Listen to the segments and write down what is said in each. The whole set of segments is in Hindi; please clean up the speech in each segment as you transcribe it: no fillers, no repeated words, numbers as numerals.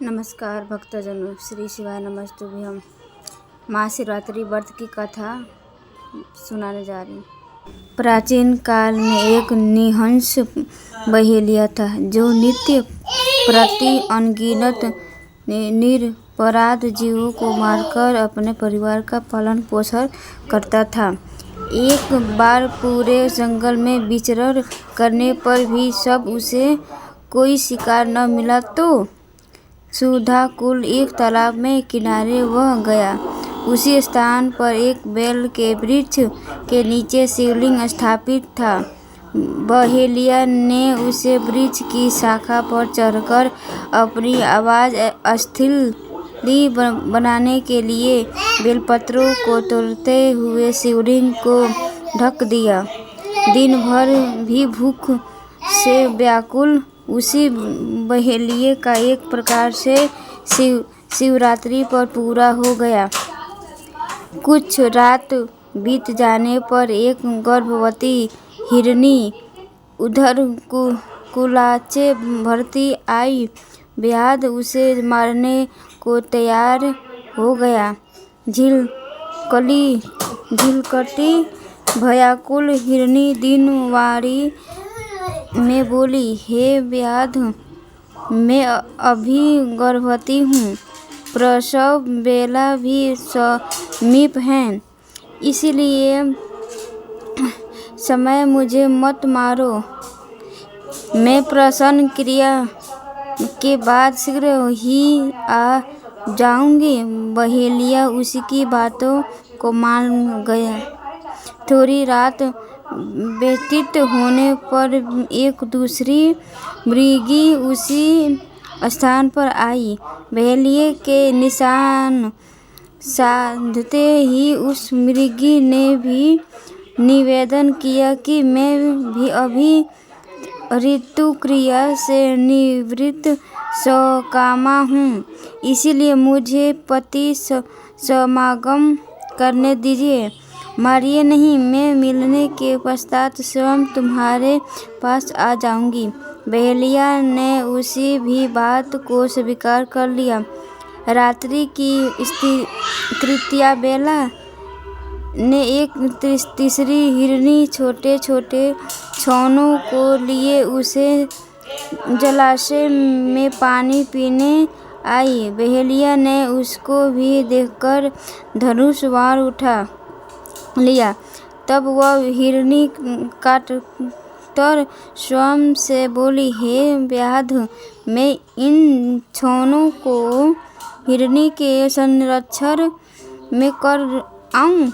नमस्कार भक्तजनों, श्री शिवाय नमस्तुभ्यम। महाशिवरात्रि व्रत की कथा सुनाने जा रही हूँ। प्राचीन काल में एक निहंस बहेलिया था जो नित्य प्रति अनगिनत निरपराध जीवों को मारकर अपने परिवार का पालन पोषण करता था। एक बार पूरे जंगल में विचरण करने पर भी सब उसे कोई शिकार न मिला तो सुधाकुल एक तालाब में किनारे वह गया। उसी स्थान पर एक बेल के वृक्ष के नीचे शिवलिंग स्थापित था। बहेलिया ने उसे वृक्ष की शाखा पर चढ़कर अपनी आवाज़ अस्थिर बनाने के लिए बेलपत्रों को तोड़ते हुए शिवलिंग को ढक दिया। दिन भर भी भूख से व्याकुल उसी बहेलिये का एक प्रकार से शिवरात्रि पर पूरा हो गया। कुछ रात बीत जाने पर एक गर्भवती हिरनी उधर कुलाचे भरती आई। व्याध उसे मारने को तैयार हो गया। झिलकती भयाकुल हिरनी दिनवारी में बोली, हे व्याध, मैं अभी गर्भवती हूँ। प्रसव बेला भी समीप है, इसलिए समय मुझे मत मारो। मैं प्रसव क्रिया के बाद शीघ्र ही आ जाऊंगी। बहेलिया उसकी बातों को मान गया। थोड़ी रात व्यतीत होने पर एक दूसरी मृगी उसी स्थान पर आई। बहेलिये के निशान साधते ही उस मृगी ने भी निवेदन किया कि मैं भी अभी ऋतुक्रिया से निवृत्त सकामा हूँ, इसलिए मुझे पति समागम करने दीजिए। मारिए नहीं, मैं मिलने के पश्चात स्वयं तुम्हारे पास आ जाऊंगी। बहेलिया ने उसी भी बात को स्वीकार कर लिया। रात्रि की तृतीया बेला ने एक तीसरी हिरनी छोटे छोटे छौनों को लिए उसे जलाशय में पानी पीने आई। बहेलिया ने उसको भी देखकर धनुष वार उठा लिया। तब वह हिरनी काटकर स्वयं से बोली, हे व्याध, मैं इन छौनों को हिरनी के संरक्षण में कर आऊं,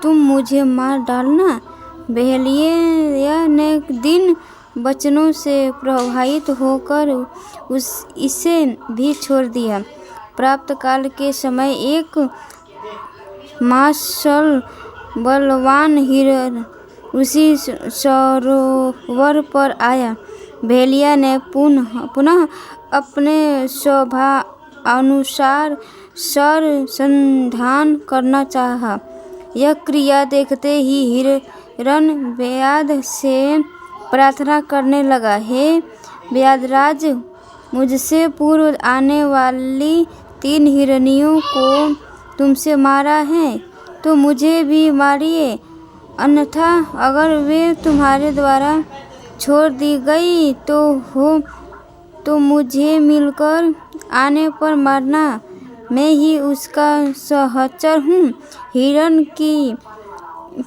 तुम मुझे मार डालना। बहेलिया ने दिन वचनों से प्रभावित होकर इसे भी छोड़ दिया। प्राप्त काल के समय एक मार्शल बलवान हिरण उसी सरोवर पर आया। बहेलिया ने पुनः अपने स्वभाव अनुसार शर संधान करना चाहा। यह क्रिया देखते ही हिरण व्याध से प्रार्थना करने लगा, हे व्याधराज, मुझसे पूर्व आने वाली 3 हिरनियों को तुमसे मारा है तो मुझे भी मारिए, अन्यथा अगर वे तुम्हारे द्वारा छोड़ दी गई तो मुझे मिलकर आने पर मारना, मैं ही उसका सहचर हूँ। हिरण की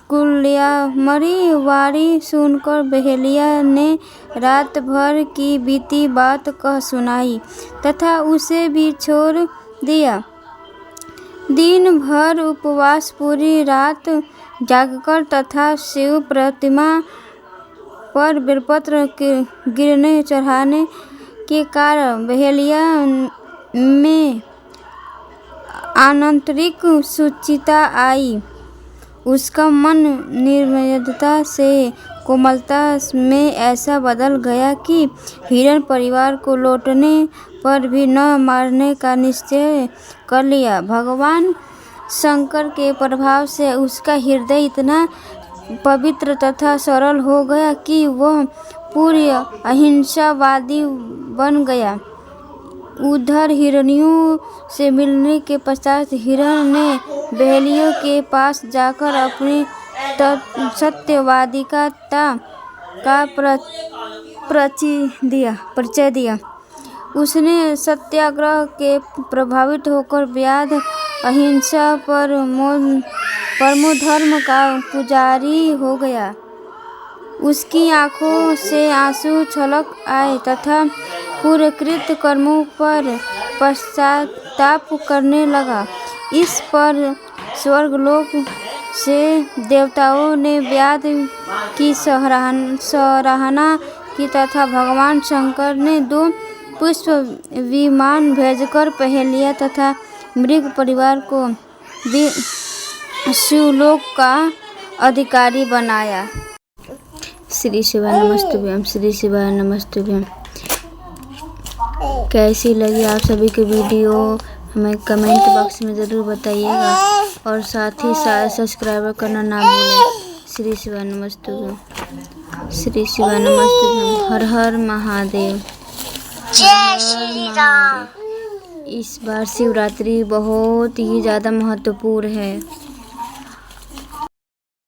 कुल्हाड़ी वारी सुनकर बहेलिया ने रात भर की बीती बात कह सुनाई तथा उसे भी छोड़ दिया। दिन भर उपवास, पूरी रात जागकर तथा शिव प्रतिमा पर बेलपत्र गिरने चढ़ाने के कारण बहेलिया में आंतरिक शुचिता आई। उसका मन निर्मलता से कोमलता में ऐसा बदल गया कि हिरण परिवार को लौटने पर भी न मारने का निश्चय कर लिया। भगवान शंकर के प्रभाव से उसका हृदय इतना पवित्र तथा सरल हो गया कि वह पूर्ण अहिंसावादी बन गया। उधर हिरणियों से मिलने के पश्चात हिरण ने बहेलियों के पास जाकर अपनी सत्यवादिता का परिचय दिया। उसने सत्याग्रह के प्रभावित होकर व्याध अहिंसा परमो धर्म का पुजारी हो गया। उसकी आंखों से आंसू छलक आए तथा पूर्वकृत कर्मों पर पश्चाताप करने लगा। इस पर स्वर्गलोक से देवताओं ने व्याध की सराहना की तथा भगवान शंकर ने 2 पुष्प विमान भेजकर पहेलिया तथा मृग परिवार को शिवलोक का अधिकारी बनाया। श्री शिवाय नमस्तुभ्यम, श्री शिवाय नमस्तुभ्यम। कैसी लगी आप सभी की वीडियो हमें कमेंट बॉक्स में ज़रूर बताइएगा और साथ ही साथ सब्सक्राइब करना ना भूलें। श्री शिवाय नमस्तुभ्यम, श्री शिवाय नमस्तुभ्यम। हर हर महादेव, जय श्री राम। इस बार शिवरात्रि बहुत ही ज़्यादा महत्वपूर्ण है।